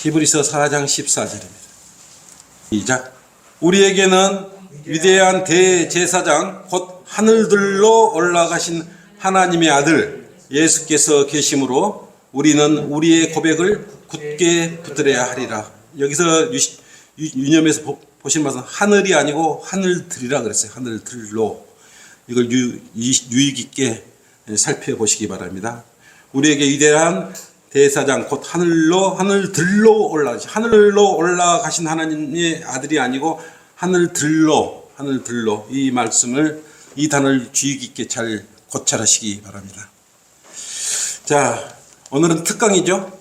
히브리서 4장 14절입니다. 시작. 우리에게는 위대한 대제사장 곧 하늘들로 올라가신 하나님의 아들 예수께서 계심으로 우리는 우리의 고백을 굳게 붙들어야 하리라. 여기서 유념해서 보신 말씀 하늘이 아니고 하늘들이라 그랬어요. 하늘들로. 이걸 유익 있게 살펴보시기 바랍니다. 우리에게 위대한 대사장 곧 하늘들로 올라가신 하나님의 아들이 아니고 하늘들로 이 말씀을 이 단어를 주의 깊게 잘 고찰하시기 바랍니다. 자, 오늘은 특강이죠.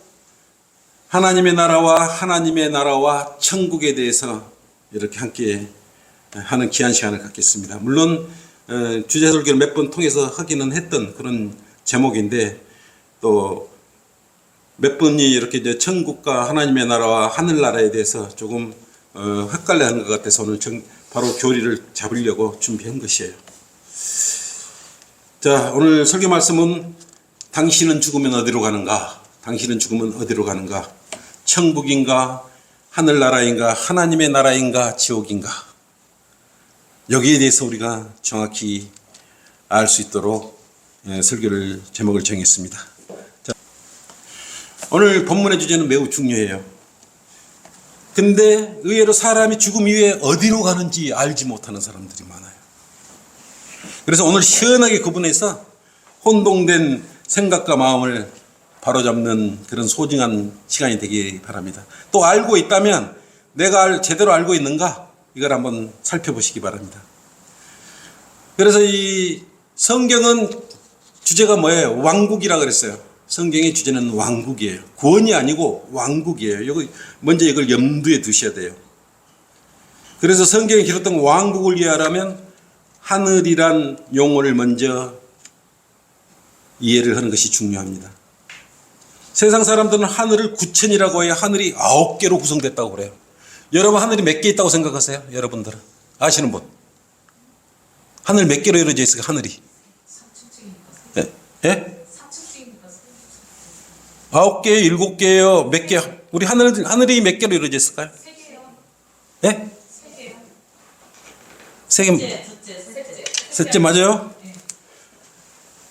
하나님의 나라와 천국에 대해서 이렇게 함께 하는 귀한 시간을 갖겠습니다. 물론 주제 설교를 몇 번 통해서 하기는 했던 그런 제목인데 또 몇 분이 이렇게 이제 천국과 하나님의 나라와 하늘나라에 대해서 조금 헷갈려하는 것 같아서 오늘 바로 교리를 잡으려고 준비한 것이에요. 자, 오늘 설교 말씀은 당신은 죽으면 어디로 가는가? 당신은 죽으면 어디로 가는가? 천국인가? 하늘나라인가? 하나님의 나라인가? 지옥인가? 여기에 대해서 우리가 정확히 알 수 있도록 설교를 제목을 정했습니다. 자, 오늘 본문의 주제는 매우 중요해요. 근데 의외로 사람이 죽음 이후에 어디로 가는지 알지 못하는 사람들이 많아요. 그래서 오늘 시원하게 구분해서 혼동된 생각과 마음을 바로잡는 그런 소중한 시간이 되기 바랍니다. 또 알고 있다면 내가 제대로 알고 있는가? 이걸 한번 살펴보시기 바랍니다. 그래서 이 성경은 주제가 뭐예요? 왕국이라 그랬어요. 성경의 주제는 왕국이에요. 구원이 아니고 왕국이에요. 먼저 이걸 염두에 두셔야 돼요. 그래서 성경에 기록된 왕국을 이해하려면 하늘이란 용어를 먼저 이해를 하는 것이 중요합니다. 세상 사람들은 하늘을 구천이라고 해야 하늘이 9개로 구성됐다고 그래요. 여러분 하늘이 몇 개 있다고 생각하세요? 여러분들은 아시는 분? 하늘 몇 개로 이루어져 있어요? 하늘이? 예? 9개요? 7개요? 몇 개? 우리 하늘이 몇 개로 이루어져 있을까요? 3개요. 예? 3개. 셋째 맞아요?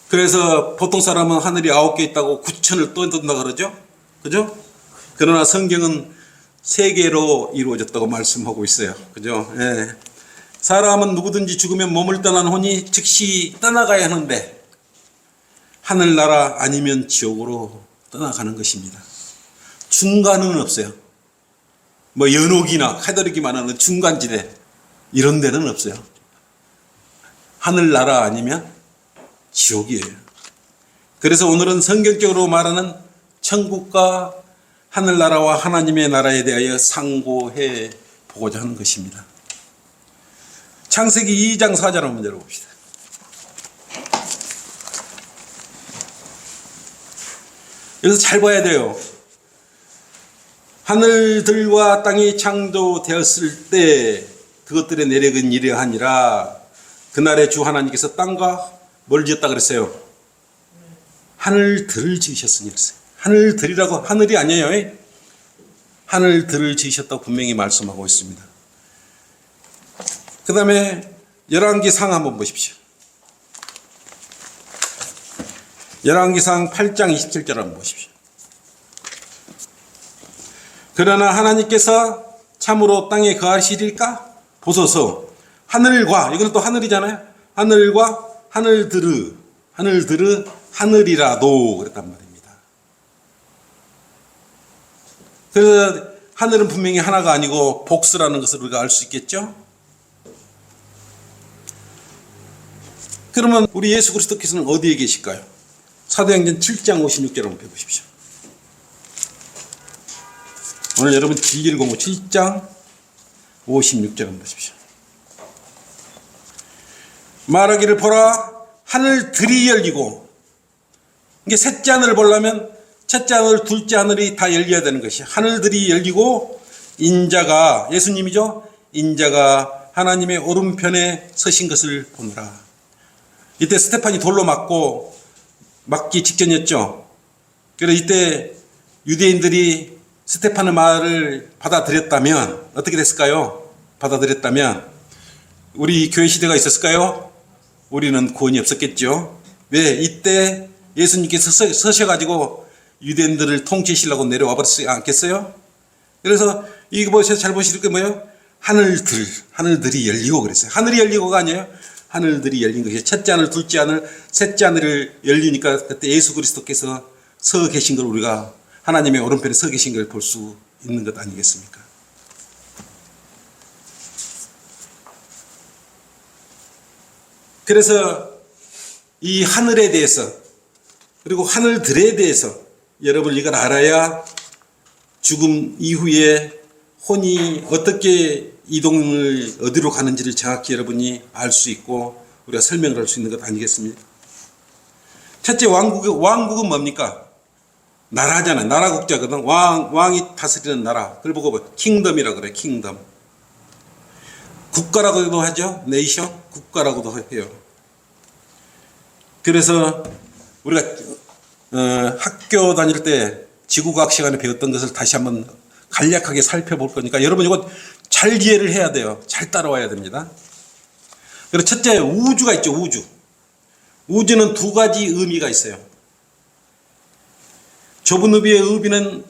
그래서 보통 사람은 하늘이 9개 있다고 9천을 떠든다 그러죠? 그죠? 그러나 성경은 3개로 이루어졌다고 말씀하고 있어요. 그죠? 예. 사람은 누구든지 죽으면 몸을 떠난 혼이 즉시 떠나가야 하는데 하늘나라 아니면 지옥으로 떠나가는 것입니다. 중간은 없어요. 뭐 연옥이나 카더리기만 하는 중간지대 이런 데는 없어요. 하늘나라 아니면 지옥이에요. 그래서 오늘은 성경적으로 말하는 천국과 하늘나라와 하나님의 나라에 대하여 상고해 보고자 하는 것입니다. 창세기 2장 4절 한번 열어봅시다. 여기서 잘 봐야 돼요. 하늘들과 땅이 창조되었을 때 그것들의 내력은 이러하니라. 그날에 주 하나님께서 땅과 뭘 지었다 그랬어요? 하늘들을 지으셨으니 그랬어요. 하늘들이라고 하늘이 아니에요. 하늘들을 지으셨다고 분명히 말씀하고 있습니다. 그 다음에 열왕기상 한번 보십시오. 열왕기상 8장 27절 한번 보십시오. 그러나 하나님께서 참으로 땅에 거하시리까? 보소서 하늘과, 이건 또 하늘이잖아요. 하늘과 하늘들의 하늘이라도 그랬단 말입니다. 그래서 하늘은 분명히 하나가 아니고 복수라는 것을 우리가 알 수 있겠죠. 그러면 우리 예수 그리스도께서는 어디에 계실까요? 사도행전 7장 56절 한번 펴보십시오. 오늘 여러분 진리를 공부 7장 56절 한번 보십시오. 말하기를 보라 하늘들이 열리고, 이게 셋째 하늘을 보려면 첫째 하늘 둘째 하늘이 다 열려야 되는 것이 하늘들이 열리고 인자가, 예수님이죠, 인자가 하나님의 오른편에 서신 것을 보느라. 이때 스테판이 돌로 맞기 직전이었죠. 그래서 이때 유대인들이 스테판의 말을 받아들였다면 어떻게 됐을까요? 받아들였다면 우리 교회 시대가 있었을까요? 우리는 구원이 없었겠죠. 왜? 이때 예수님께서 서셔가지고 유대인들을 통치하시려고 내려와 버리지 않겠어요? 그래서 이거 보세요. 잘 보실 게 뭐예요? 하늘들이 열리고 그랬어요. 하늘이 열리고가 아니에요. 하늘들이 열린 것이에요. 첫째 하늘, 둘째 하늘, 셋째 하늘을 열리니까 그때 예수 그리스도께서 서 계신 걸 우리가 하나님의 오른편에 서 계신 걸 볼 수 있는 것 아니겠습니까? 그래서 이 하늘에 대해서 그리고 하늘들에 대해서 여러분 이걸 알아야 죽음 이후에 혼이 어떻게 이동을 어디로 가는지를 정확히 여러분이 알 수 있고 우리가 설명을 할 수 있는 것 아니겠습니까? 첫째 왕국은 뭡니까? 나라잖아요. 나라 국자거든. 왕이 다스리는 나라. 그걸 보고 뭐 킹덤이라고 그래. 킹덤. 국가라고도 하죠. 네이션. 국가라고도 해요. 그래서 우리가 학교 다닐 때 지구과학 시간에 배웠던 것을 다시 한번 간략하게 살펴볼 거니까 여러분 이거 잘 이해를 해야 돼요. 잘 따라와야 됩니다. 그리고 첫째 우주가 있죠. 우주. 우주는 두 가지 의미가 있어요. 좁은 의미의 의미는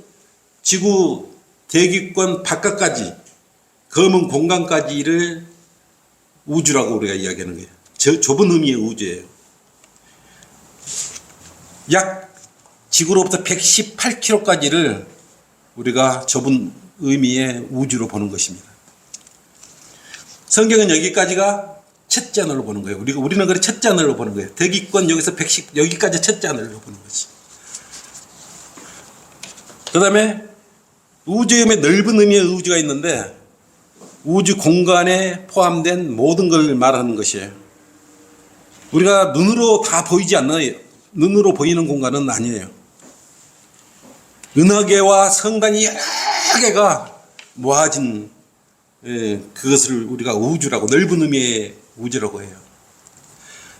지구 대기권 바깥까지 검은 공간까지를 우주라고 우리가 이야기하는 거예요. 좁은 의미의 우주예요. 약 지구로부터 118km까지를 우리가 좁은 의미의 우주로 보는 것입니다. 성경은 여기까지가 첫째 하늘로 보는 거예요. 우리는 그래 첫째 하늘로 보는 거예요. 대기권 여기서 110 여기까지 첫째 하늘로 보는 거지. 그 다음에 우주의 넓은 의미의 우주가 있는데 우주 공간에 포함된 모든 걸 말하는 것이에요. 우리가 눈으로 다 보이지 않나요? 눈으로 보이는 공간은 아니에요. 은하계와 성단이 여러 개가 모아진 그것을 우리가 우주라고 넓은 의미의 우주라고 해요.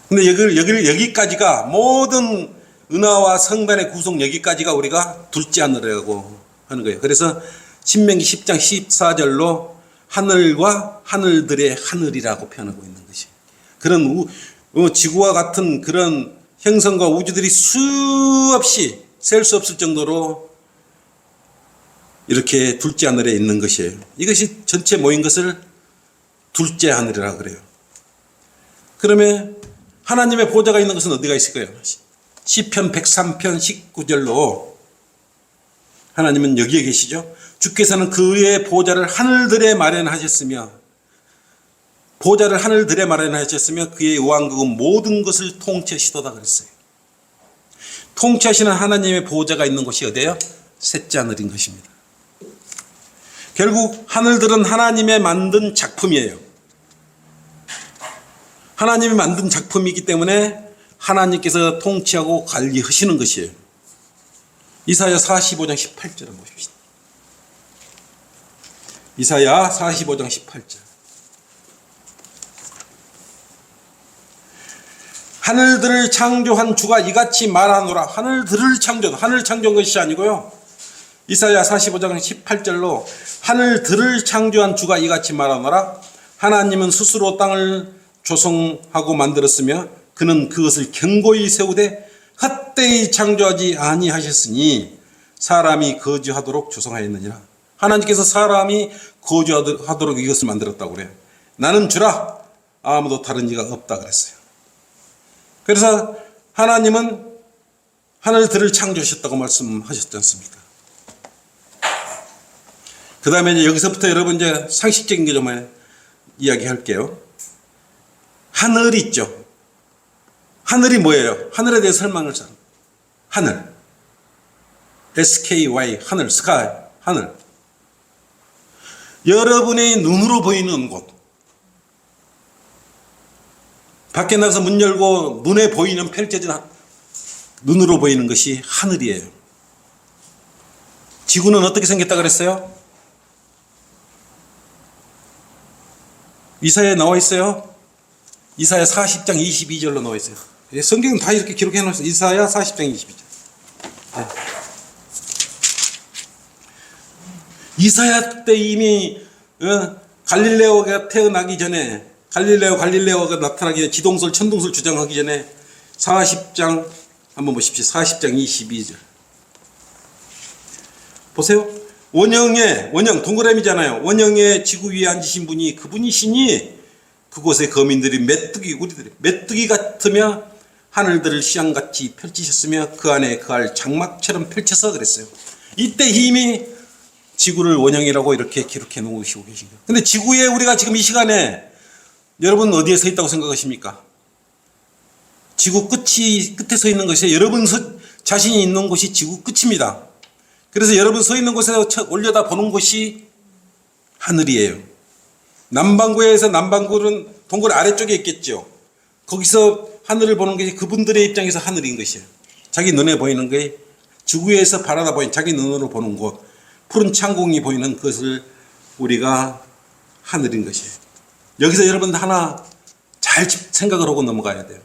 근데 여기까지가 모든 은하와 성단의 구성 여기까지가 우리가 둘째 하늘이라고 하는 거예요. 그래서 신명기 10장 14절로 하늘과 하늘들의 하늘이라고 표현하고 있는 것이 그런 지구와 같은 그런 행성과 우주들이 수없이 셀 수 없을 정도로 이렇게 둘째 하늘에 있는 것이에요. 이것이 전체 모인 것을 둘째 하늘이라고 그래요. 그러면 하나님의 보좌가 있는 것은 어디가 있을까요? 시편 103편 19절로 하나님은 여기에 계시죠. 주께서는 그의 보좌를 하늘들에 마련하셨으며 보좌를 하늘들에 마련하셨으며 그의 왕국은 모든 것을 통치하시도다 그랬어요. 통치하시는 하나님의 보좌가 있는 곳이 어디예요? 셋째 하늘인 것입니다. 결국 하늘들은 하나님의 만든 작품이에요. 하나님이 만든 작품이기 때문에 하나님께서 통치하고 관리하시는 것이에요. 이사야 45장 18절을 보십시다. 이사야 45장 18절. 하늘들을 창조한 주가 이같이 말하노라. 하늘들을 하늘 창조한 것이 아니고요. 이사야 45장 18절로 하늘들을 창조한 주가 이같이 말하노라. 하나님은 스스로 땅을 조성하고 만들었으며 그는 그것을 견고히 세우되 헛되이 창조하지 아니하셨으니 사람이 거주하도록 조성하였느니라. 하나님께서 사람이 거주하도록 이것을 만들었다고 그래요. 나는 주라 아무도 다른 이가 없다 그랬어요. 그래서 하나님은 하늘들을 창조하셨다고 말씀하셨지 않습니까? 그 다음에 여기서부터 여러분 이제 상식적인 게 좀 이야기할게요. 하늘이 있죠. 하늘이 뭐예요? 하늘에 대해 설명을 잘. 하늘. SKY, 하늘, 스카이, 하늘. 여러분의 눈으로 보이는 곳. 밖에 나가서 문 열고 눈에 보이는 펼쳐진 눈으로 보이는 것이 하늘이에요. 지구는 어떻게 생겼다 그랬어요? 이사야에 나와 있어요. 이사야 40장 22절로 나와 있어요. 성경은 다 이렇게 기록해 놓았어요. 이사야 40장 22절. 네. 이사야 때 이미 갈릴레오가 태어나기 전에 갈릴레오가 나타나기 전에 지동설 천동설 주장하기 전에 40장 한번 보십시오. 40장 22절 보세요. 원형 동그라미잖아요. 원형의 지구 위에 앉으신 분이 그분이시니 그곳의 거민들이 메뚜기 같으며 하늘들을 시향같이 펼치셨으며 그 안에 그할 장막처럼 펼쳐서 그랬어요. 이때 힘이 지구를 원형이라고 이렇게 기록해 놓으시고 계신 거예요. 근데 지구에 우리가 지금 이 시간에 여러분 어디에 서 있다고 생각하십니까? 지구 끝에 서 있는 것이 여러분 자신이 있는 곳이 지구 끝입니다. 그래서 여러분 서 있는 곳에서 올려다 보는 곳이 하늘이에요. 남반구에서 남반구는 동굴 아래쪽에 있겠죠. 거기서 하늘을 보는 것이 그분들의 입장에서 하늘인 것이에요. 자기 눈에 보이는 게 지구에서 바라다 보이는 자기 눈으로 보는 곳, 푸른 창공이 보이는 그것을 우리가 하늘인 것이에요. 여기서 여러분 하나 잘 생각을 하고 넘어가야 돼요.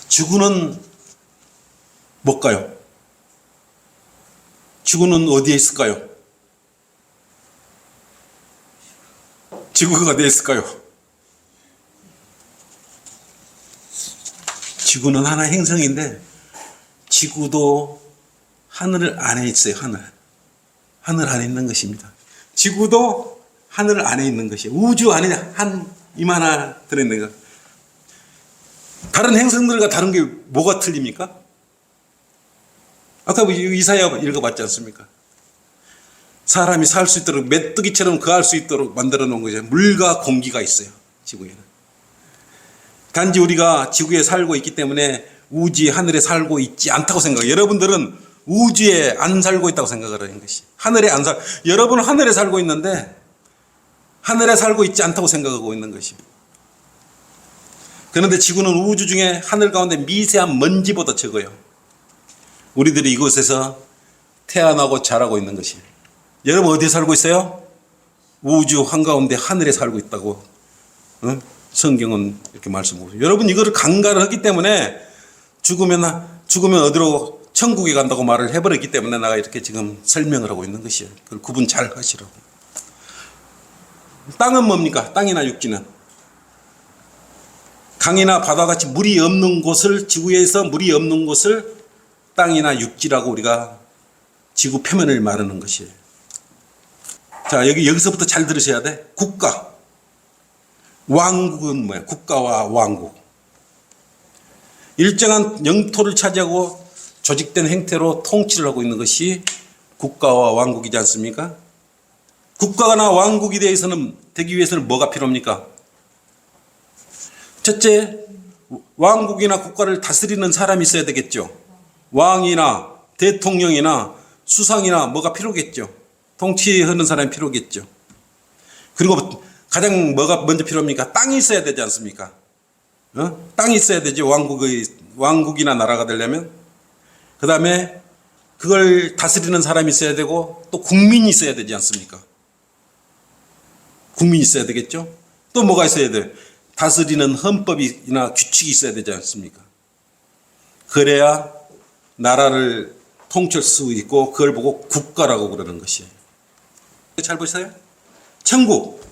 지구는 뭘까요? 지구는 어디에 있을까요? 지구가 어디에 있을까요? 지구는 하나의 행성인데 지구도 하늘 안에 있어요. 하늘 안에 있는 것입니다. 지구도 하늘 안에 있는 것이에요. 우주 안에 이마나 들어있는 것. 다른 행성들과 다른 게 뭐가 틀립니까? 아까 이사야 읽어봤지 않습니까? 사람이 살 수 있도록 메뚜기처럼 거할 수 있도록 만들어 놓은 거죠. 물과 공기가 있어요. 지구에는. 단지 우리가 지구에 살고 있기 때문에 우주의 하늘에 살고 있지 않다고 생각해요. 여러분들은 우주에 안 살고 있다고 생각을 하는 것이. 여러분은 하늘에 살고 있는데 하늘에 살고 있지 않다고 생각하고 있는 것입니다. 그런데 지구는 우주 중에 하늘 가운데 미세한 먼지보다 적어요. 우리들이 이곳에서 태어나고 자라고 있는 것이에요. 여러분 어디에 살고 있어요? 우주 한가운데 하늘에 살고 있다고 성경은 이렇게 말씀하고 여러분 이거를 간과를 했기 때문에 죽으면 어디로 천국에 간다고 말을 해버렸기 때문에 내가 이렇게 지금 설명을 하고 있는 것이에요. 그걸 구분 잘 하시라고. 땅은 뭡니까? 땅이나 육지는 강이나 바다같이 물이 없는 곳을 지구에서 물이 없는 곳을 땅이나 육지라고 우리가 지구 표면을 말하는 것이에요. 자, 여기서부터 잘 들으셔야 돼. 국가. 왕국은 뭐야? 국가와 왕국. 일정한 영토를 차지하고 조직된 행태로 통치를 하고 있는 것이 국가와 왕국이지 않습니까? 국가나 왕국에 되기 위해서는 뭐가 필요합니까? 첫째, 왕국이나 국가를 다스리는 사람이 있어야 되겠죠. 왕이나 대통령이나 수상이나 뭐가 필요겠죠. 통치하는 사람이 필요겠죠. 그리고 가장 뭐가 먼저 필요합니까? 땅이 있어야 되지 않습니까? 땅이 있어야 되지. 왕국이나 나라가 되려면. 그 다음에 그걸 다스리는 사람이 있어야 되고 또 국민이 있어야 되지 않습니까? 국민이 있어야 되겠죠. 또 뭐가 있어야 돼요? 다스리는 헌법이나 규칙이 있어야 되지 않습니까? 그래야 나라를 통치할 수 있고 그걸 보고 국가라고 그러는 것이에요. 잘 보세요. 천국.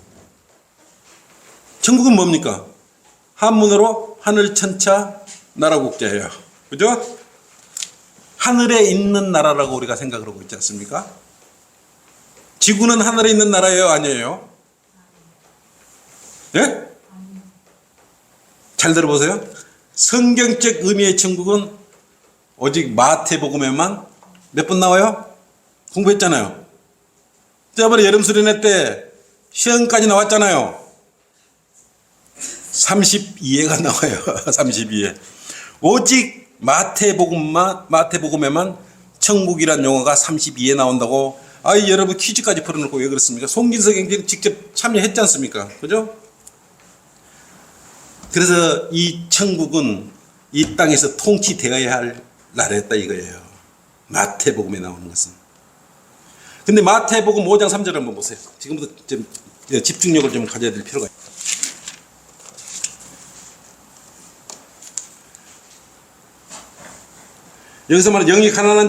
천국은 뭡니까? 한문으로 하늘천차 나라국자예요. 그죠? 하늘에 있는 나라라고 우리가 생각을 하고 있지 않습니까? 지구는 하늘에 있는 나라예요? 아니에요? 예? 잘 들어보세요. 성경적 의미의 천국은 오직 마태복음에만 몇 번 나와요? 공부했잖아요. 저번에 여름 수련회 때 시험까지 나왔잖아요. 32회가 나와요. 32회. 오직 마태복음에만 천국이란 용어가 32회 나온다고. 여러분 퀴즈까지 풀어놓고 왜 그렇습니까? 송긴석 형제는 직접 참여했지 않습니까? 그죠? 그래서 이 천국은 이 땅에서 통치되어야 할 나라였다 이거예요. 마태복음에 나오는 것은. 근데 마태복음 5장 3절 한번 보세요. 지금부터 좀 집중력을 좀 가져야 될 필요가 있어요. 여기서 말하는 영이 가난한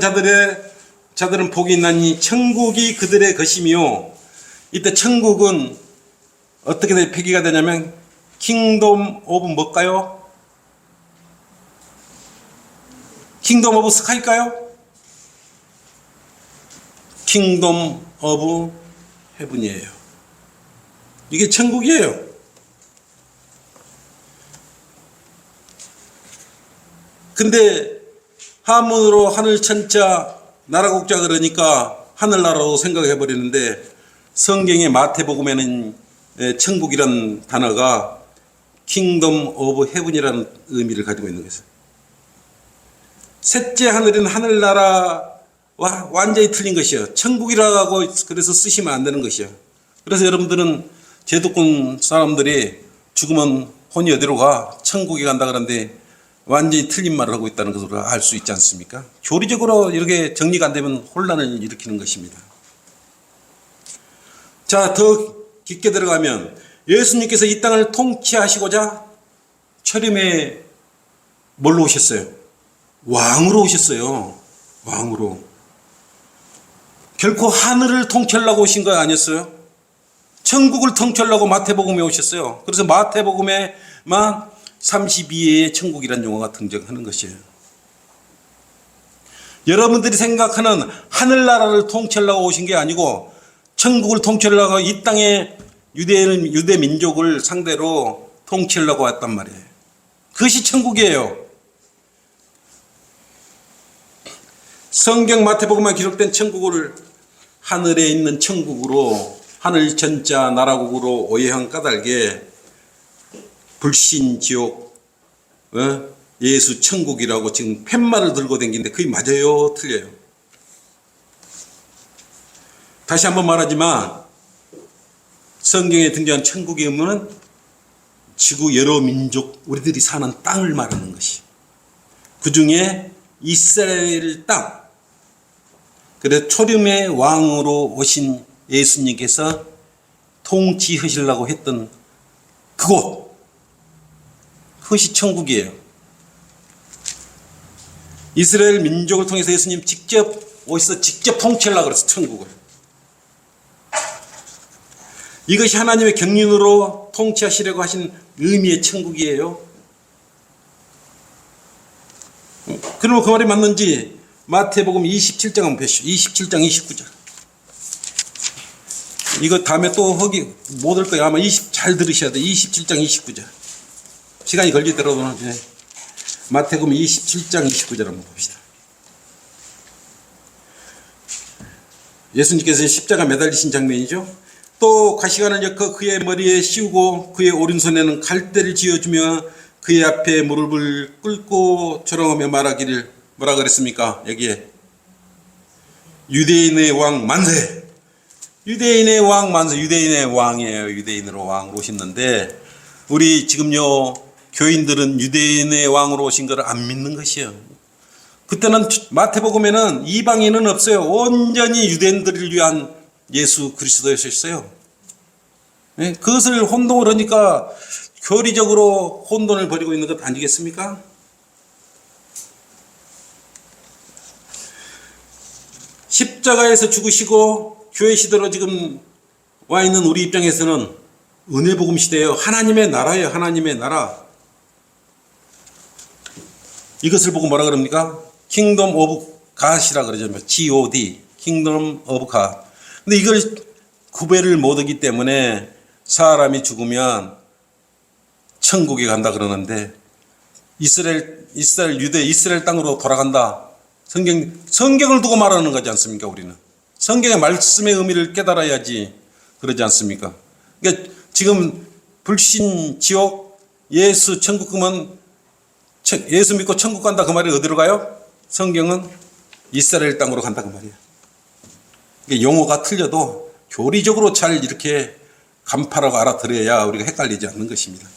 자들은 복이 있나니 천국이 그들의 것이며, 이때 천국은 어떻게 표기가 되냐면 킹덤 오브 뭘까요? 킹덤 오브 스카이일까요? 킹덤 오브 헤븐이에요. 이게 천국이에요. 근데 한문으로 하늘 천자 나라 국자 그러니까 하늘나라로 생각해 버리는데, 성경의 마태복음에는 천국이란 단어가 킹덤 오브 헤븐이라는 의미를 가지고 있는 것이에요. 셋째 하늘은 하늘나라와 완전히 틀린 것이에요. 천국이라고 그래서 쓰시면 안 되는 것이에요. 그래서 여러분들은 제도권 사람들이 죽으면 혼이 어디로 가? 천국에 간다 그러는데 완전히 틀린 말을 하고 있다는 것을 알 수 있지 않습니까? 교리적으로 이렇게 정리가 안 되면 혼란을 일으키는 것입니다. 자, 더 깊게 들어가면 예수님께서 이 땅을 통치하시고자 초림에 뭘로 오셨어요? 왕으로 오셨어요. 왕으로. 결코 하늘을 통치하려고 오신 거 아니었어요? 천국을 통치하려고 마태복음에 오셨어요. 그래서 마태복음에만 32회의 천국이라는 용어가 등장하는 것이에요. 여러분들이 생각하는 하늘나라를 통치하려고 오신 게 아니고 천국을 통치하려고 이 땅의 유대 민족을 상대로 통치하려고 왔단 말이에요. 그것이 천국이에요. 성경 마태복음에 기록된 천국을 하늘에 있는 천국으로, 하늘 천자 나라국으로 오해한 까닭에 불신 지옥, 예수 천국이라고 지금 팻말을 들고 다니는데 그게 맞아요? 틀려요? 다시 한번 말하지만 성경에 등장한 천국의 의미는 지구 여러 민족, 우리들이 사는 땅을 말하는 것이, 그 중에 이스라엘 땅, 그래서 초림의 왕으로 오신 예수님께서 통치하시려고 했던 그곳, 그것이 천국이에요. 이스라엘 민족을 통해서 예수님 직접 오셔서 직접 통치하려고 그랬어, 천국을. 이것이 하나님의 경륜으로 통치하시려고 하신 의미의 천국이에요. 그러면 그 말이 맞는지 마태복음 27장 한번 보시죠. 27장 29절. 이거 다음에 또 허기 못 올 거예요. 아마 잘 들으셔야 돼요. 27장 29절. 시간이 걸리더라도 마태복음 27장 29절 한번 봅시다. 예수님께서 십자가 매달리신 장면이죠. 또 가시관을 엮어 그의 머리에 씌우고 그의 오른손에는 갈대를 쥐어주며 그의 앞에 무릎을 꿇고 조롱하며 말하기를, 뭐라 그랬습니까? 여기에 유대인의 왕 만세. 유대인의 왕 만세. 유대인의 왕이에요. 유대인으로 왕으로 오셨는데 우리 지금요 교인들은 유대인의 왕으로 오신 것을 안 믿는 것이에요. 그때는 마태복음에는 이방인은 없어요. 온전히 유대인들을 위한 예수 그리스도였어요. 네? 그것을 혼동을 하니까 교리적으로 혼돈을 벌이고 있는 것 아니겠습니까? 십자가에서 죽으시고 교회 시대로 지금 와 있는 우리 입장에서는 은혜복음 시대예요. 하나님의 나라예요. 하나님의 나라. 이것을 보고 뭐라 그럽니까? 킹덤 오브 갓이라 그러죠. God, 킹덤 오브 갓. 근데 이걸 구별을 못하기 때문에 사람이 죽으면 천국에 간다 그러는데 이스라엘 땅으로 돌아간다. 성경을 두고 말하는 거지 않습니까? 우리는 성경의 말씀의 의미를 깨달아야지 그러지 않습니까? 그러니까 지금 불신 지옥, 예수 천국 그러면 예수 믿고 천국 간다 그 말이 어디로 가요? 성경은 이스라엘 땅으로 간다 그 말이에요. 그러니까 용어가 틀려도 교리적으로 잘 이렇게 간파라고 알아들어야 우리가 헷갈리지 않는 것입니다.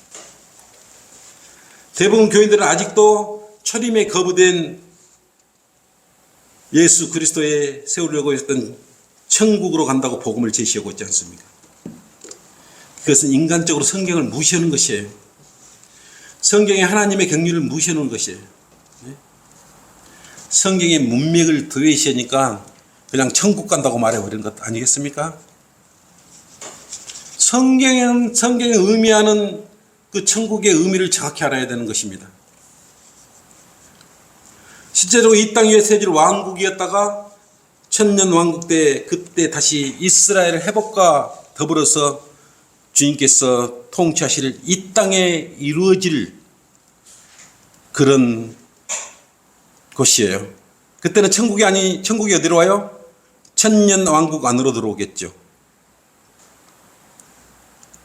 대부분 교인들은 아직도 초림에 거부된 예수 그리스도에 세우려고 했던 천국으로 간다고 복음을 제시하고 있지 않습니까? 그것은 인간적으로 성경을 무시하는 것이에요. 성경에 하나님의 경륜을 무시하는 것이에요. 성경의 문맥을 더해시하니까 그냥 천국 간다고 말해버리는 것 아니겠습니까? 성경에 의미하는 그 천국의 의미를 정확히 알아야 되는 것입니다. 실제로 이 땅 위에 세질 왕국이었다가 천년 왕국 때 그때 다시 이스라엘 회복과 더불어서 주님께서 통치하실 이 땅에 이루어질 그런 곳이에요. 그때는 천국이 어디로 와요? 천년 왕국 안으로 들어오겠죠.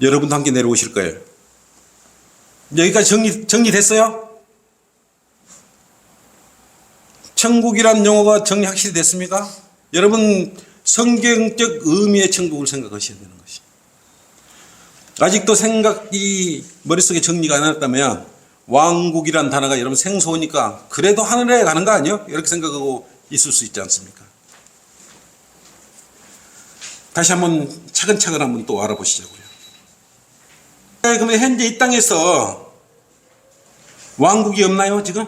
여러분도 함께 내려오실 거예요. 여기까지 정리됐어요? 천국이란 용어가 정리 확실히 됐습니까? 여러분 성경적 의미의 천국을 생각하셔야 되는 것이. 아직도 생각이 머릿속에 정리가 안 됐다면 왕국이란 단어가 여러분 생소하니까 그래도 하늘에 가는 거 아니에요? 이렇게 생각하고 있을 수 있지 않습니까? 다시 한번 차근차근 한번 또 알아보시자고요. 그러면 현재 이 땅에서 왕국이 없나요 지금?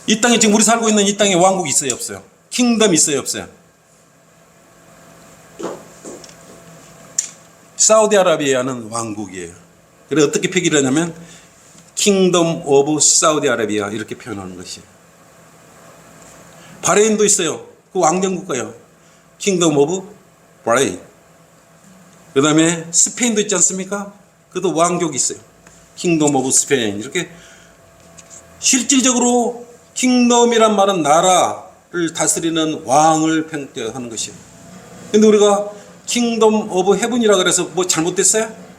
이 땅에 지금 우리 살고 있는 이 땅에 왕국이 있어요 없어요? 킹덤 있어요 없어요? 사우디아라비아는 왕국이에요. 그래서 어떻게 표기를 하냐면 킹덤 오브 사우디아라비아 이렇게 표현하는 것이에요. 바레인도 있어요. 그 왕정국가예요. 킹덤 오브 바레인. 그 다음에 스페인도 있지 않습니까? 그것도 왕족이 있어요. 킹덤 오브 스페인. 이렇게 실질적으로 킹덤이란 말은 나라를 다스리는 왕을 평가하는 것이에요. 근데 우리가 킹덤 오브 헤븐이라 그래서 뭐 잘못됐어요?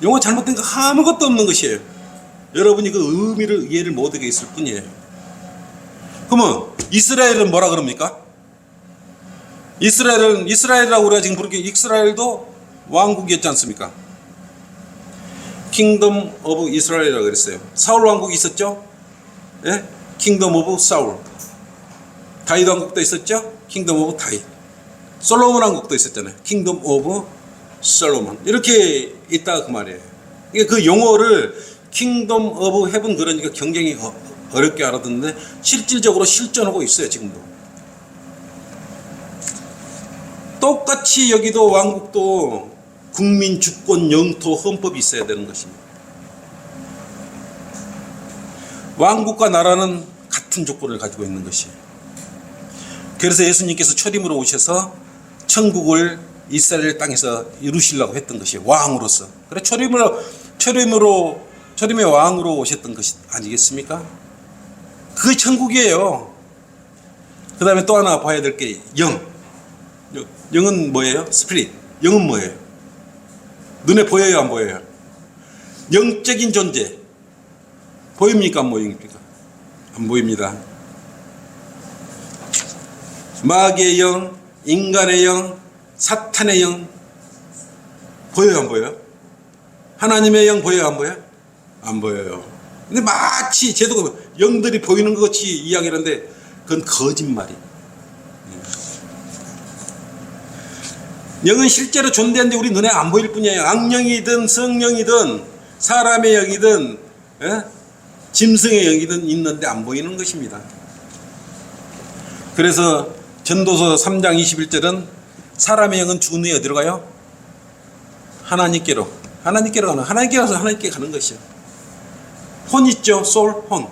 용어 잘못된 거 아무것도 없는 것이에요. 여러분이 그 의미를 이해를 못하게 있을 뿐이에요. 그러면 이스라엘은 뭐라 그럽니까? 이스라엘이라고 우리가 지금 부르기 이스라엘도 왕국이었지 않습니까? 킹덤 오브 이스라엘이라고 그랬어요. 사울 왕국이 있었죠? 예? 킹덤 오브 사울. 다윗 왕국도 있었죠? 킹덤 오브 다윗. 솔로몬 왕국도 있었잖아요. 킹덤 오브 솔로몬. 이렇게 있다 그 말이에요. 이게 그 용어를 킹덤 오브 헤븐 그러니까 굉장히 어렵게 알아듣는데 실질적으로 실존하고 있어요 지금도. 똑같이 여기도 왕국도 국민 주권 영토 헌법이 있어야 되는 것입니다. 왕국과 나라는 같은 조건을 가지고 있는 것이에요. 그래서 예수님께서 초림으로 오셔서 천국을 이스라엘 땅에서 이루시려고 했던 것이에요. 왕으로서. 그래 초림의 왕으로 오셨던 것이 아니겠습니까? 그게 천국이에요. 그 다음에 또 하나 봐야 될 게 영은 뭐예요? 스피릿. 영은 뭐예요? 눈에 보여요 안 보여요? 영적인 존재 보입니까 안 보입니까? 안 보입니다. 마귀의 영, 인간의 영, 사탄의 영 보여요 안 보여요? 하나님의 영 보여요 안 보여요? 안 보여요. 근데 마치 제도 영들이 보이는 것 같이 이야기를 하는데 그건 거짓말이. 영은 실제로 존재하는데 우리 눈에 안 보일 뿐이에요. 악령이든 성령이든 사람의 영이든 짐승의 영이든 있는데 안 보이는 것입니다. 그래서 전도서 3장 21절은 사람의 영은 죽은 후에 어디로 가요? 하나님께로 가는 하나님께로서 하나님께 가는 것이요. 혼 있죠? 소울, 혼.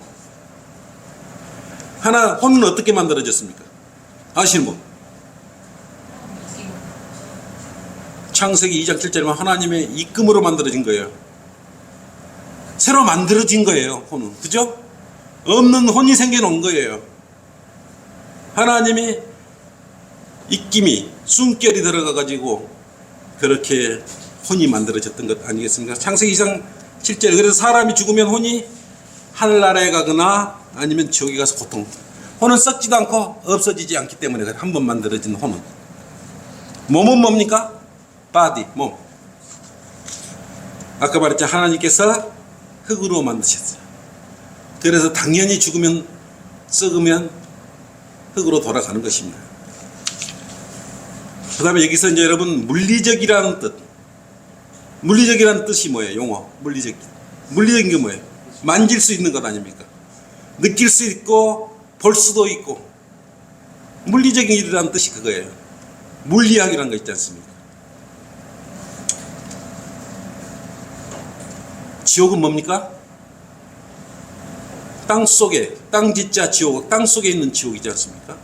혼은 어떻게 만들어졌습니까? 아시는 분? 창세기 2장 7절에 하나님의 입금으로 만들어진 거예요. 새로 만들어진 거예요. 혼은. 그죠? 없는 혼이 생겨놓은 거예요. 하나님이 입김이 숨결이 들어가가지고 그렇게 혼이 만들어졌던 것 아니겠습니까? 창세기 2장 7절. 그래서 사람이 죽으면 혼이 하늘나라에 가거나 아니면 지옥에 가서 고통. 혼은 썩지도 않고 없어지지 않기 때문에 한 번 만들어진 혼은. 몸은 뭡니까? 바디, 몸. 아까 말했죠. 하나님께서 흙으로 만드셨어요. 그래서 당연히 죽으면 썩으면 흙으로 돌아가는 것입니다. 그 다음에 여기서 이제 여러분 물리적이라는 뜻. 물리적이라는 뜻이 뭐예요? 용어. 물리적인 게 뭐예요? 만질 수 있는 것 아닙니까? 느낄 수 있고 볼 수도 있고 물리적인 일이라는 뜻이 그거예요. 물리학이라는 거 있지 않습니까? 지옥은 뭡니까? 땅 속에, 땅 짓자 지옥, 땅 속에 있는 지옥이지 않습니까?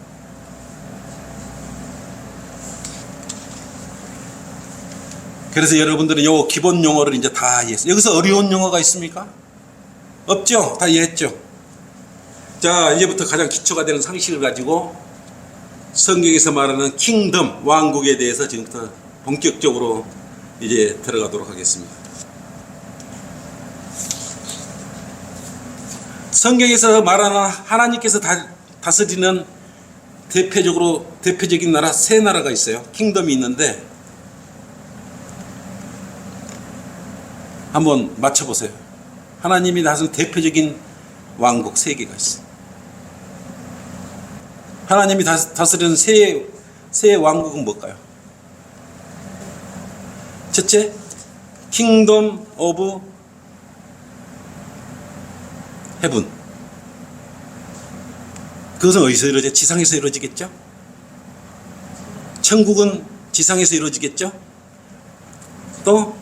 그래서 여러분들은 요 기본 용어를 이제 다 이해했어요. 여기서 어려운 용어가 있습니까? 없죠? 다 이해했죠? 자, 이제부터 가장 기초가 되는 상식을 가지고 성경에서 말하는 킹덤, 왕국에 대해서 지금부터 본격적으로 이제 들어가도록 하겠습니다. 성경에서 말하는 하나님께서 다스리는 대표적인 나라 세 나라가 있어요. 킹덤이 있는데 한번 맞춰보세요. 하나님이 다스리는 대표적인 왕국 세 개가 있어요. 하나님이 다스리는 세 왕국은 뭘까요? 첫째, 킹덤 오브 헤븐. 그것은 어디서 이루어져? 지상에서 이루어지겠죠? 천국은 지상에서 이루어지겠죠? 또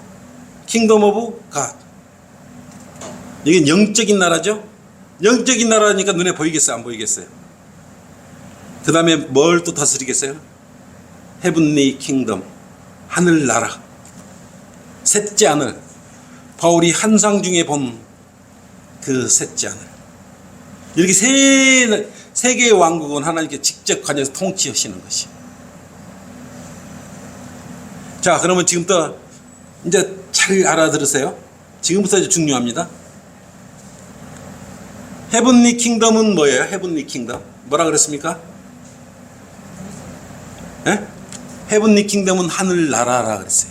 킹덤 오브 갓. 이게 영적인 나라죠? 영적인 나라니까 눈에 보이겠어요? 안 보이겠어요? 그 다음에 뭘 또 다스리겠어요? 헤븐리 킹덤, 하늘나라. 셋째 하늘. 바울이 환상 중에 본 그 셋째 하늘. 이렇게 세 개의 왕국은 하나님께 직접 관여해서 통치하시는 것이. 자, 그러면 지금부터 이제 잘 알아들으세요. 지금부터 이제 중요합니다. 헤븐리 킹덤은 뭐예요? 헤븐리 킹덤. 뭐라 그랬습니까? 예? 헤븐리 킹덤은 하늘나라라 그랬어요.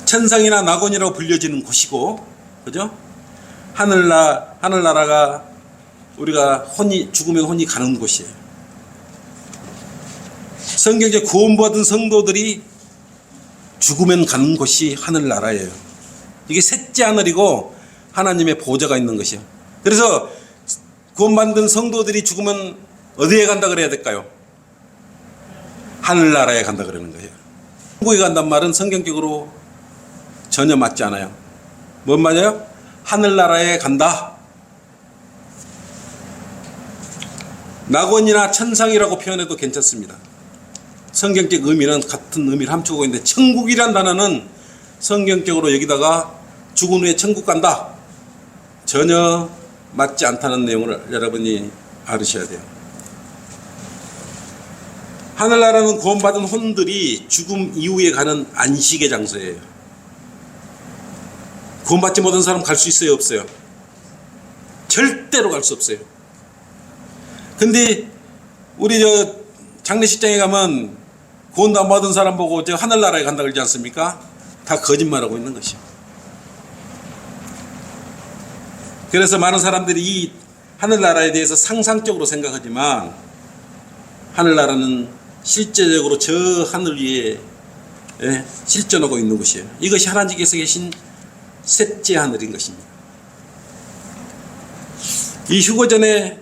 천상이나 낙원이라고 불려지는 곳이고, 그죠? 하늘나라가 우리가 죽으면 혼이 가는 곳이에요. 성경에 구원받은 성도들이 죽으면 가는 곳이 하늘나라예요. 이게 셋째 하늘이고 하나님의 보좌가 있는 것이에요. 그래서 구원받은 성도들이 죽으면 어디에 간다 그래야 될까요? 하늘나라에 간다 그러는 거예요. 천국에 간단 말은 성경적으로 전혀 맞지 않아요. 뭔 말이에요? 하늘나라에 간다. 낙원이나 천상이라고 표현해도 괜찮습니다. 성경적 의미는 같은 의미를 함축하고 있는데, 천국이란 단어는 성경적으로 여기다가 죽은 후에 천국 간다, 전혀 맞지 않다는 내용을 여러분이 알으셔야 돼요. 하늘나라는 구원받은 혼들이 죽음 이후에 가는 안식의 장소예요. 구원받지 못한 사람 갈 수 있어요? 없어요? 절대로 갈 수 없어요. 근데 우리 장례식장에 가면 구원도 안 받은 사람 보고 하늘나라에 간다 그러지 않습니까? 다 거짓말하고 있는 것이요. 그래서 많은 사람들이 이 하늘나라에 대해서 상상적으로 생각하지만, 하늘나라는 실제적으로 저 하늘 위에 실존하고 있는 것이에요. 이것이 하나님께서 계신 셋째 하늘인 것입니다. 이 휴거 전에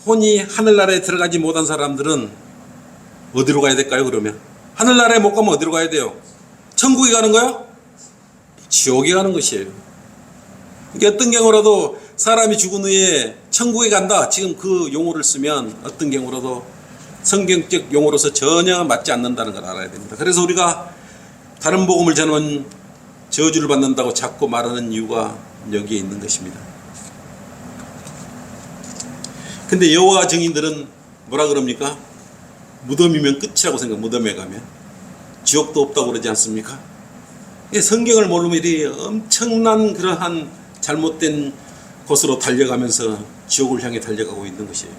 혼이 하늘나라에 들어가지 못한 사람들은 어디로 가야 될까요? 그러면 하늘나라에 못 가면 어디로 가야 돼요? 천국에 가는 거요? 지옥에 가는 것이에요. 그러니까 어떤 경우라도 사람이 죽은 후에 천국에 간다, 지금 그 용어를 쓰면 어떤 경우라도 성경적 용어로서 전혀 맞지 않는다는 걸 알아야 됩니다. 그래서 우리가 다른 복음을 전하면 저주를 받는다고 자꾸 말하는 이유가 여기에 있는 것입니다. 근데 여호와 증인들은 뭐라 그럽니까? 무덤이면 끝이라고 생각. 무덤에 가면 지옥도 없다고 그러지 않습니까? 성경을 모르면 이 엄청난 그러한 잘못된 곳으로 달려가면서 지옥을 향해 달려가고 있는 것이에요.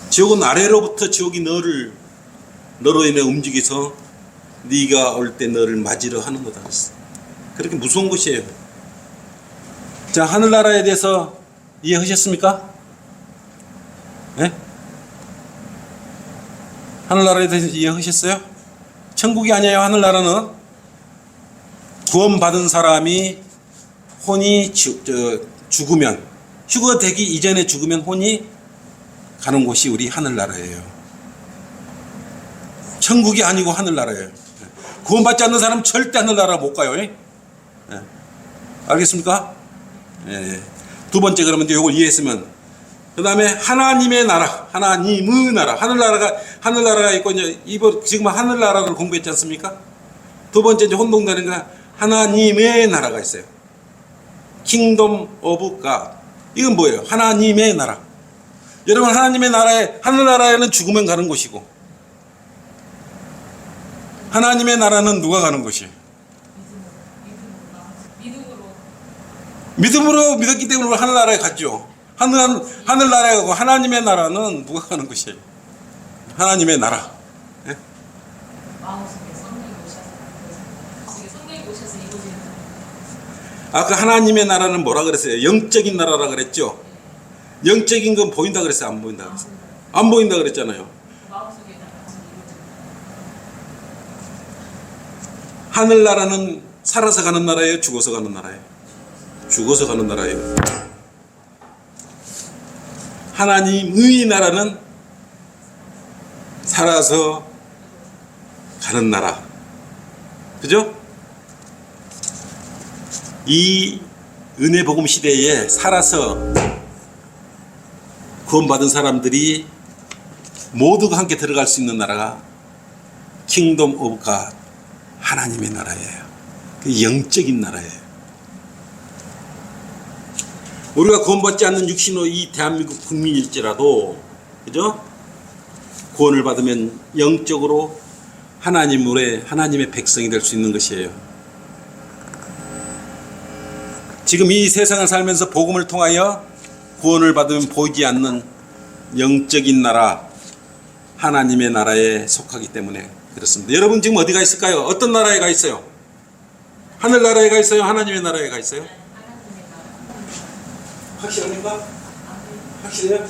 지옥은 아래로부터 지옥이 너로 인해 움직여서 네가 올 때 너를 맞으려 하는 거다. 그렇게 무서운 것이에요. 자, 하늘나라에 대해서 이해하셨습니까? 네? 하늘나라에 대해서 이해하셨어요? 천국이 아니에요. 하늘나라는 구원받은 사람이 혼이 죽으면, 휴거되기 이전에 죽으면 혼이 가는 곳이 우리 하늘나라예요. 천국이 아니고 하늘나라예요. 구원받지 않는 사람은 절대 하늘나라 못 가요. 예? 알겠습니까? 예. 두 번째, 그러면 이걸 이해했으면, 그 다음에 하나님의 나라, 하나님의 나라, 하늘나라가 있고, 이제 지금 하늘나라를 공부했지 않습니까? 두 번째, 이제 혼동되는 건 하나님의 나라가 있어요. 킹덤 오브 갓. 이건 뭐예요? 하나님의 나라. 여러분, 하나님의 나라에, 하늘나라에는 죽으면 가는 곳이고, 하나님의 나라는 누가 가는 곳이에요? 믿음으로 믿었기 때문에 하늘나라에 갔죠. 하늘나라에 가고, 하나님의 나라는 누가 가는 곳이에요? 하나님의 나라. 예? 아까 하나님의 나라는 뭐라 그랬어요? 영적인 나라라 그랬죠. 영적인 건 보인다 그랬어요? 안 보인다 그랬어요? 안 보인다 그랬잖아요. 하늘나라는 살아서 가는 나라예요? 죽어서 가는 나라예요? 죽어서 가는 나라예요. 하나님의 나라는 살아서 가는 나라. 그죠? 이 은혜 복음 시대에 살아서 구원받은 사람들이 모두가 함께 들어갈 수 있는 나라가 킹덤 오브 갓, 하나님의 나라예요. 그 영적인 나라예요. 우리가 구원받지 않는 육신으로 이 대한민국 국민일지라도, 그죠? 구원을 받으면 영적으로 하나님의 백성이 될 수 있는 것이에요. 지금 이 세상을 살면서 복음을 통하여 구원을 받으면 보이지 않는 영적인 나라, 하나님의 나라에 속하기 때문에 그렇습니다. 여러분 지금 어디가 있을까요? 어떤 나라에 가 있어요? 하늘나라에 가 있어요? 하나님의 나라에 가 있어요? 확실합니까? 확실해요?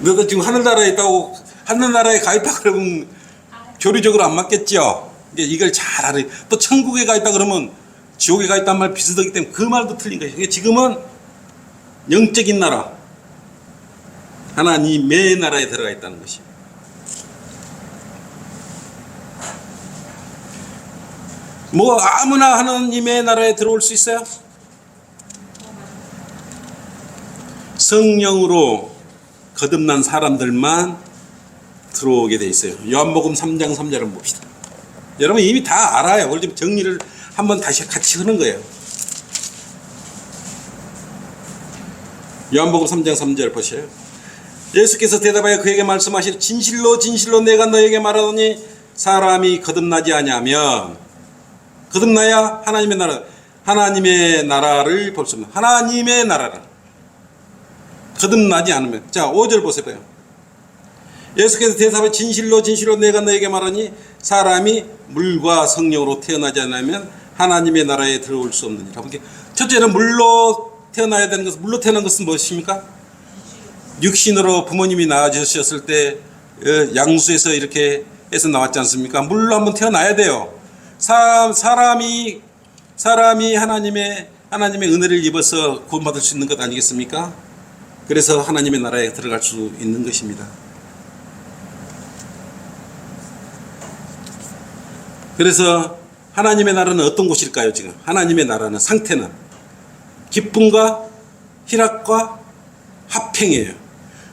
너도 지금 하늘나라에 있다고, 하늘나라에 가 있다 그러면 교리적으로 안 맞겠죠? 이걸 잘 알아요. 또 천국에 가 있다 그러면 지옥에 가 있다는 말 비슷하기 때문에 그 말도 틀린 거예요. 지금은 영적인 나라, 하나님의 나라에 들어가 있다는 것이에요. 뭐 아무나 하나님의 나라에 들어올 수 있어요? 성령으로 거듭난 사람들만 들어오게 돼 있어요. 요한복음 3장 3절을 봅시다. 여러분 이미 다 알아요. 오늘 좀 정리를 한번 다시 같이 하는 거예요. 요한복음 3장 3절 보세요. 예수께서 대답하여 그에게 말씀하시되 진실로 진실로 내가 너에게 말하노니 사람이 거듭나지 아니하면, 거듭나야 하나님의 나라를 볼 수 없는, 하나님의 나라를 거듭나지 않으면. 자 5절 보세요. 예수께서 대답하여 진실로 진실로 내가 너에게 말하니 사람이 물과 성령으로 태어나지 않으면 하나님의 나라에 들어올 수 없느니라. 첫째는 물로 태어나야 되는 것은, 물로 태어난 것은 무엇입니까? 육신으로 부모님이 낳아주셨을 때 양수에서 이렇게 해서 나왔지 않습니까? 물로 한번 태어나야 돼요. 사람이 하나님의 은혜를 입어서 구원받을 수 있는 것 아니겠습니까? 그래서 하나님의 나라에 들어갈 수 있는 것입니다. 그래서 하나님의 나라는 어떤 곳일까요? 지금 하나님의 나라는 상태는 기쁨과 희락과 화평이에요.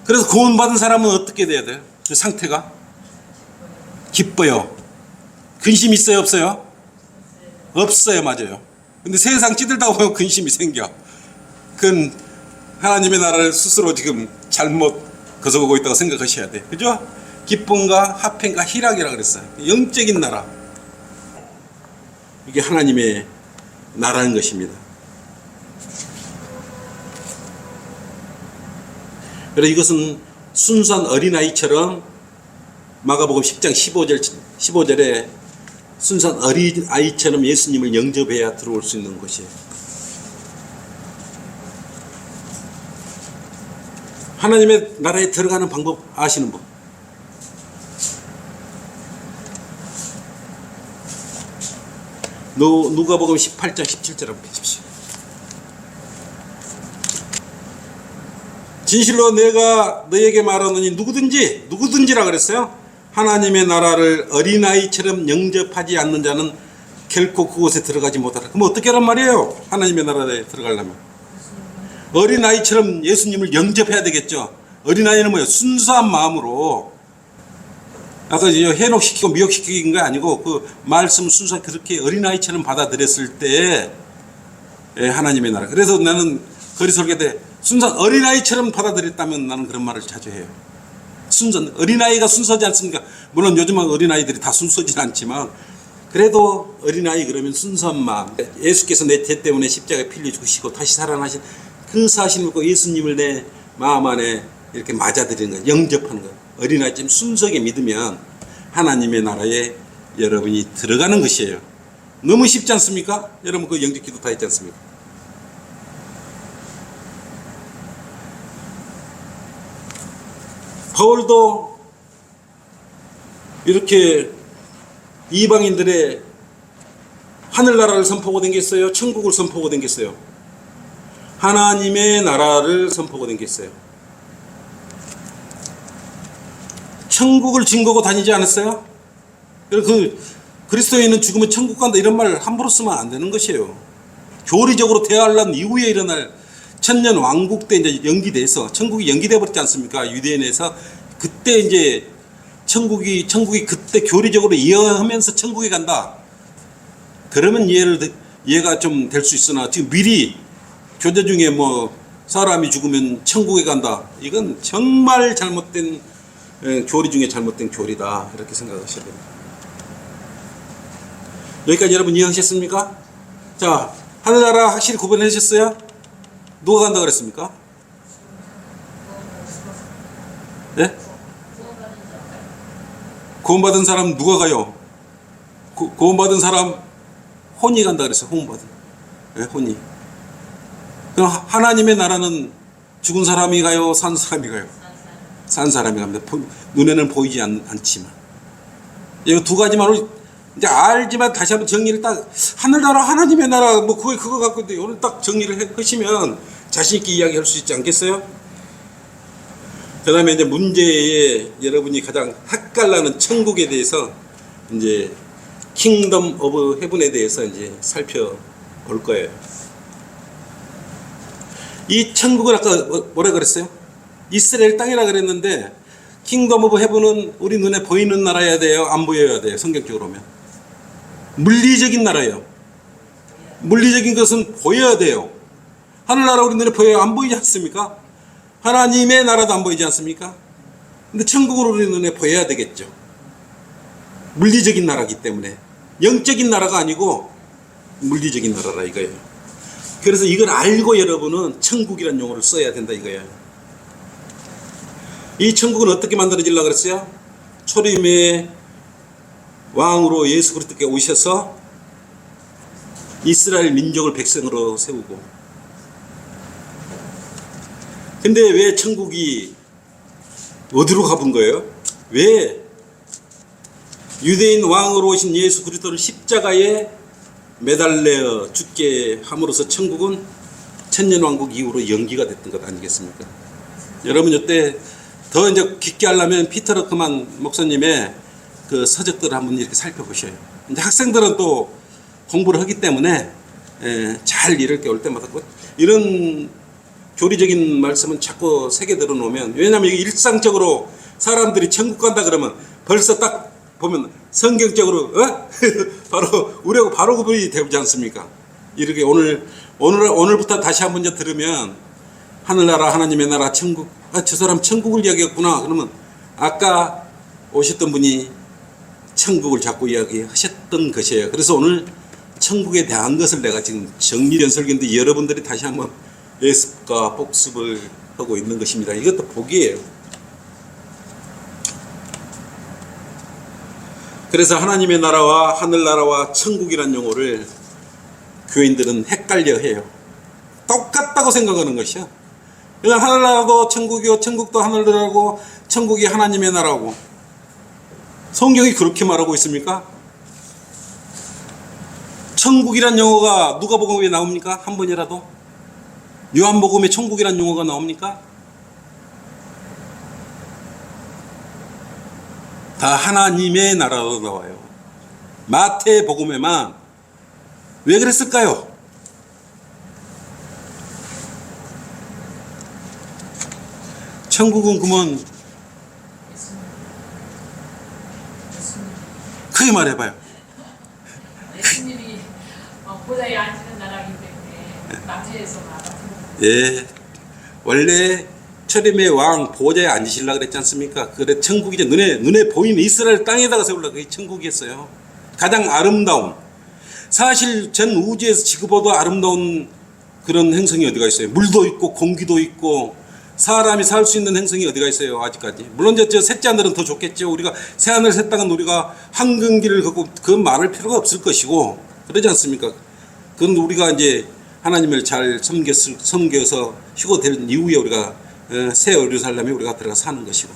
그래서 구원받은 사람은 어떻게 돼야 돼요? 그 상태가 기뻐요. 근심 있어요? 없어요? 없어요. 맞아요. 근데 세상 찌들다 보면 근심이 생겨. 그건 하나님의 나라를 스스로 지금 잘못 거서보고 있다고 생각하셔야 돼요. 그죠? 기쁨과 화평과 희락이라고 그랬어요. 영적인 나라. 이게 하나님의 나라는 것입니다. 그래서 이것은 순수한 어린아이처럼 마가복음 10장 15절에 순수한 어린아이처럼 예수님을 영접해야 들어올 수 있는 것이에요. 하나님의 나라에 들어가는 방법 아시는 분? 누가복음 18장 17절 한번 보십시오. 진실로 내가 너에게 말하노니 누구든지라 그랬어요. 하나님의 나라를 어린아이처럼 영접하지 않는 자는 결코 그곳에 들어가지 못하라. 그럼 어떻게 하란 말이에요? 하나님의 나라에 들어가려면 어린아이처럼 예수님을 영접해야 되겠죠. 어린아이는 뭐예요? 순수한 마음으로, 아까 해독시키고 미혹시킨 게 아니고 그 말씀 순수하게 그렇게 어린아이처럼 받아들였을 때 하나님의 나라. 그래서 나는 거리 설교 때 순수한 어린아이처럼 받아들였다면 나는 그런 말을 자주 해요. 어린아이가 순수하지 않습니까? 물론 요즘은 어린아이들이 다 순수하진 않지만 그래도 어린아이 그러면 순수한 마음, 예수께서 내 죄 때문에 십자가에 피 흘려 죽으시고 다시 살아나신 그 사실을 믿고 예수님을 내 마음 안에 이렇게 맞아들이는 거예요. 영접하는 거예요. 어린아이처럼 순수하게 믿으면 하나님의 나라에 여러분이 들어가는 것이에요. 너무 쉽지 않습니까? 여러분 그 영접기도 다 했지 않습니까? 바울도 이렇게 이방인들의 하늘나라를 선포하고 댕겼어요? 천국을 선포하고 댕겼어요? 하나님의 나라를 선포하고 댕겼어요. 천국을 증거하고 다니지 않았어요? 그 그리스도인은 죽으면 천국 간다 이런 말 함부로 쓰면 안 되는 것이에요. 교리적으로 대환란 이후에 일어날 천년 왕국 때 이제 연기돼서 천국이 연기돼 버렸지 않습니까? 유대인에서 그때 이제 천국이 그때 교리적으로 이해하면서 천국에 간다. 그러면 이해가 좀 될 수 있으나 지금 미리 교재 중에 뭐 사람이 죽으면 천국에 간다. 이건 정말 잘못된 교리 중에 잘못된 교리다. 이렇게 생각하셔야 됩니다. 여기까지 여러분 이해하셨습니까? 자, 하늘나라 확실히 구분하셨어요? 누가 간다 그랬습니까? 네? 구원받은 사람 누가 가요? 구원받은 사람 혼이 간다 그랬어요. 혼받은. 네, 혼이. 그럼 하나님의 나라는 죽은 사람이 가요? 산 사람이 가요? 산 사람이 갑니다. 눈에는 보이지 않지만. 이 두 가지만 이제 알지만 다시 한번 정리를 딱 하늘나라 하나님의 나라 뭐 그거 갖고 오늘 딱 정리를 하시면 자신 있게 이야기할 수 있지 않겠어요? 그 다음에 이제 문제에 여러분이 가장 헷갈나는 천국에 대해서 이제 킹덤 오브 헤븐에 대해서 이제 살펴볼 거예요. 이 천국은 아까 뭐라 그랬어요? 이스라엘 땅이라 그랬는데 킹덤 오브 헤븐은 우리 눈에 보이는 나라여야 돼요? 안 보여야 돼요? 성경적으로 보면 물리적인 나라예요. 물리적인 것은 보여야 돼요. 하늘나라 우리 눈에 보여요? 안 보이지 않습니까? 하나님의 나라도 안 보이지 않습니까? 근데 천국은 우리 눈에 보여야 되겠죠. 물리적인 나라이기 때문에 영적인 나라가 아니고 물리적인 나라라 이거예요. 그래서 이걸 알고 여러분은 천국이라는 용어를 써야 된다 이거예요. 이 천국은 어떻게 만들어지려고 그랬어요? 초림의 왕으로 예수 그리스도께 오셔서 이스라엘 민족을 백성으로 세우고, 근데 왜 천국이 어디로 가본 거예요? 왜 유대인 왕으로 오신 예수 그리스도를 십자가에 매달려 죽게 함으로써 천국은 천년왕국 이후로 연기가 됐던 것 아니겠습니까? 여러분 이때 더 이제 깊게 하려면 피터 러크만 목사님의 그 서적들을 한번 이렇게 살펴보셔요. 이제 학생들은 또 공부를 하기 때문에 잘 이렇게 올 때마다 이런 교리적인 말씀은 자꾸 새겨 들어놓으면, 왜냐하면 이게 일상적으로 사람들이 천국 간다 그러면 벌써 딱 보면 성경적으로 바로 우리하고 바로 구분이 되지 않습니까? 이렇게 오늘부터 다시 한번 이제 들으면 하늘나라 하나님의 나라 천국, 저 사람 천국을 이야기했구나 그러면 아까 오셨던 분이 천국을 자꾸 이야기하셨던 것이에요. 그래서 오늘 천국에 대한 것을 내가 지금 정리된 설교인데 여러분들이 다시 한번 예습과 복습을 하고 있는 것입니다. 이것도 복이에요. 그래서 하나님의 나라와 하늘나라와 천국이란 용어를 교인들은 헷갈려 해요. 똑같다고 생각하는 것이야. 그냥 하늘나라도 천국이고 천국도 하늘나라고 천국이 하나님의 나라고. 성경이 그렇게 말하고 있습니까? 천국이란 용어가 누가복음에 나옵니까? 한 번이라도? 요한복음에 천국이란 용어가 나옵니까? 다 하나님의 나라로 나와요. 마태복음에만 왜 그랬을까요? 천국은 그러면 크게 말해봐요. 예수님이 보좌에 앉는 나라이기 때문에 남주에서 나가. 예, 원래 초림의 왕 보좌에 앉으시려고 그랬지 않습니까? 그래 천국이 이제 눈에 보이는 이스라엘 땅에다가 세우려고 그게 천국이었어요. 가장 아름다운, 사실 전 우주에서 지구보다 아름다운 그런 행성이 어디가 있어요? 물도 있고 공기도 있고 사람이 살 수 있는 행성이 어디가 있어요? 아직까지. 물론 저 셋째 하늘은 더 좋겠죠. 우리가 새 하늘 새 땅은 우리가 황금길을 걷고 그건 말할 필요가 없을 것이고 그러지 않습니까? 그건 우리가 이제 하나님을 잘 섬겨서 휴거된 이후에 우리가 새 예루살렘에 우리가 들어가 사는 것이고.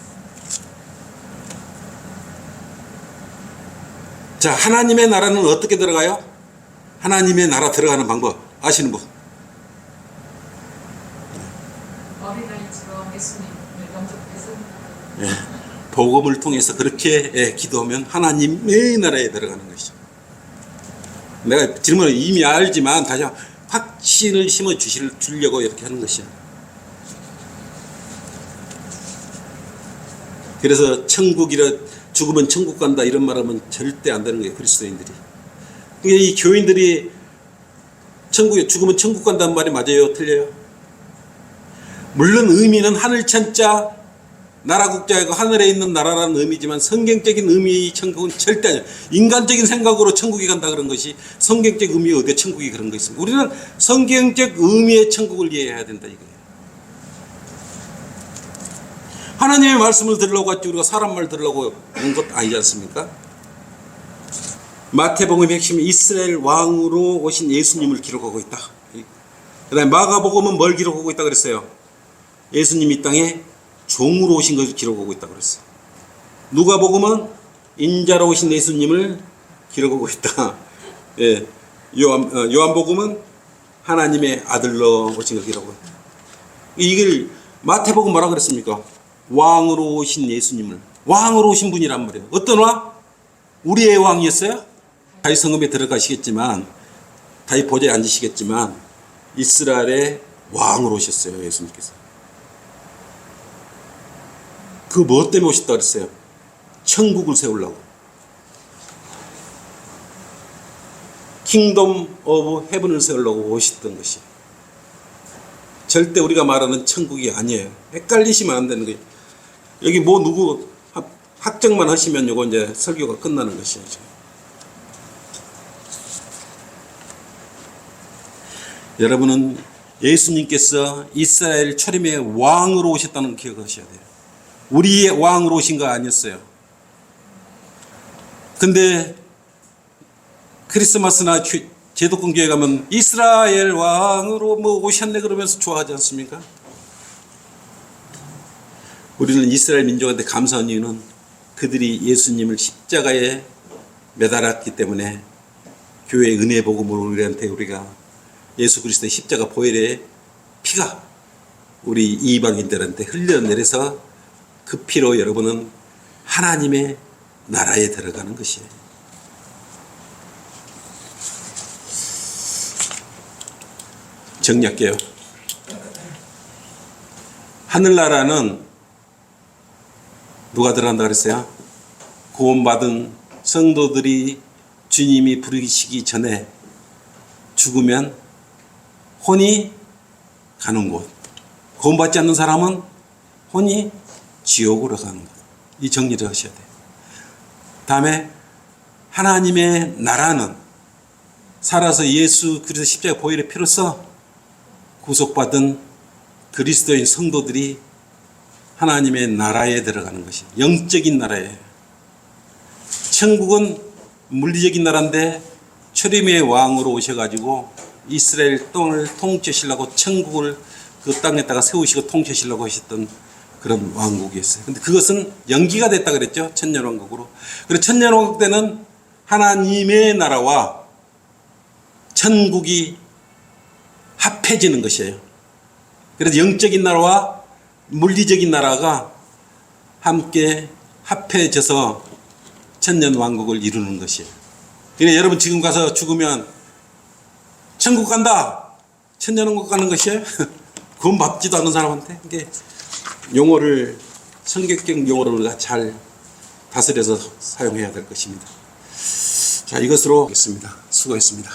자, 하나님의 나라는 어떻게 들어가요? 하나님의 나라 들어가는 방법 아시는 분? 어린아이처럼 예수님을 영접해서 예, 복음을 통해서 그렇게 기도하면 하나님의 나라에 들어가는 것이죠. 내가 질문을 이미 알지만 다시 확신을 심어 주려고 이렇게 하는 것이야. 그래서 천국이라 죽으면 천국 간다 이런 말하면 절대 안 되는 거예요. 그리스도인들이. 그러니까 이 교인들이 천국에 죽으면 천국 간다는 말이 맞아요? 틀려요? 물론 의미는 하늘 천자 나라 국자이고 하늘에 있는 나라라는 의미지만 성경적인 의미의 천국은 절대 아니에요. 인간적인 생각으로 천국이 간다 그런 것이 성경적 의미 어디에 천국이 그런 거 있습니다. 우리는 성경적 의미의 천국을 이해해야 된다 이거예요. 하나님의 말씀을 들으려고 왔지 우리가 사람 말 들으려고 온 것 아니지 않습니까? 마태복음의 핵심이 이스라엘 왕으로 오신 예수님을 기록하고 있다. 그 다음에 마가복음은 뭘 기록하고 있다 그랬어요? 예수님이 이 땅에 종으로 오신 것을 기록하고 있다고 그랬어요. 누가복음은 인자로 오신 예수님을 기록하고 있다. 예. 요한복음은 하나님의 아들로 오신 것을 기록하고 있다. 이걸 마태복음 뭐라 그랬습니까? 왕으로 오신 예수님을. 왕으로 오신 분이란 말이에요. 어떤 왕? 우리의 왕이었어요? 다윗 성읍에 들어가시겠지만 다윗 보좌에 앉으시겠지만 이스라엘의 왕으로 오셨어요. 예수님께서. 그 뭐 때문에 오셨다 그랬어요? 천국을 세우려고. 킹덤 오브 헤븐을 세우려고 오셨던 것이. 절대 우리가 말하는 천국이 아니에요. 헷갈리시면 안 되는 거예요. 여기 뭐 누구 확정만 하시면 요거 이제 설교가 끝나는 것이죠. 여러분은 예수님께서 이스라엘 초림의 왕으로 오셨다는 걸 기억하셔야 돼요. 우리의 왕으로 오신 거 아니었어요. 근데 크리스마스나 제도권 교회 가면 이스라엘 왕으로 뭐 오셨네 그러면서 좋아하지 않습니까? 우리는 이스라엘 민족한테 감사한 이유는 그들이 예수님을 십자가에 매달았기 때문에 교회의 은혜 복음으로 우리가 예수 그리스도의 십자가 보혈의 피가 우리 이방인들한테 흘러내려서 그 피로 여러분은 하나님의 나라에 들어가는 것이에요. 정리할게요. 하늘나라는 누가 들어간다 그랬어요? 구원받은 성도들이 주님이 부르시기 전에 죽으면 혼이 가는 곳. 구원받지 않는 사람은 혼이 지옥으로 가는 것. 이 정리를 하셔야 돼요. 다음에 하나님의 나라는 살아서 예수 그리스도 십자가 보혈의 피로써 구속받은 그리스도인 성도들이 하나님의 나라에 들어가는 것이 영적인 나라예요. 천국은 물리적인 나라인데 초림의 왕으로 오셔가지고 이스라엘 땅을 통치하시려고 천국을 그 땅에다가 세우시고 통치하시려고 하셨던 그런 왕국이었어요. 근데 그것은 연기가 됐다 그랬죠. 천년왕국으로. 그리고 천년왕국 때는 하나님의 나라와 천국이 합해지는 것이에요. 그래서 영적인 나라와 물리적인 나라가 함께 합해져서 천년왕국을 이루는 것이에요. 그러니까 여러분 지금 가서 죽으면 천국 간다, 천년왕국 가는 것이에요. 구원 받지도 않은 사람한테. 이게 용어를, 성격적 용어를 우리가 잘 다스려서 사용해야 될 것입니다. 자, 이것으로 하겠습니다. 수고했습니다.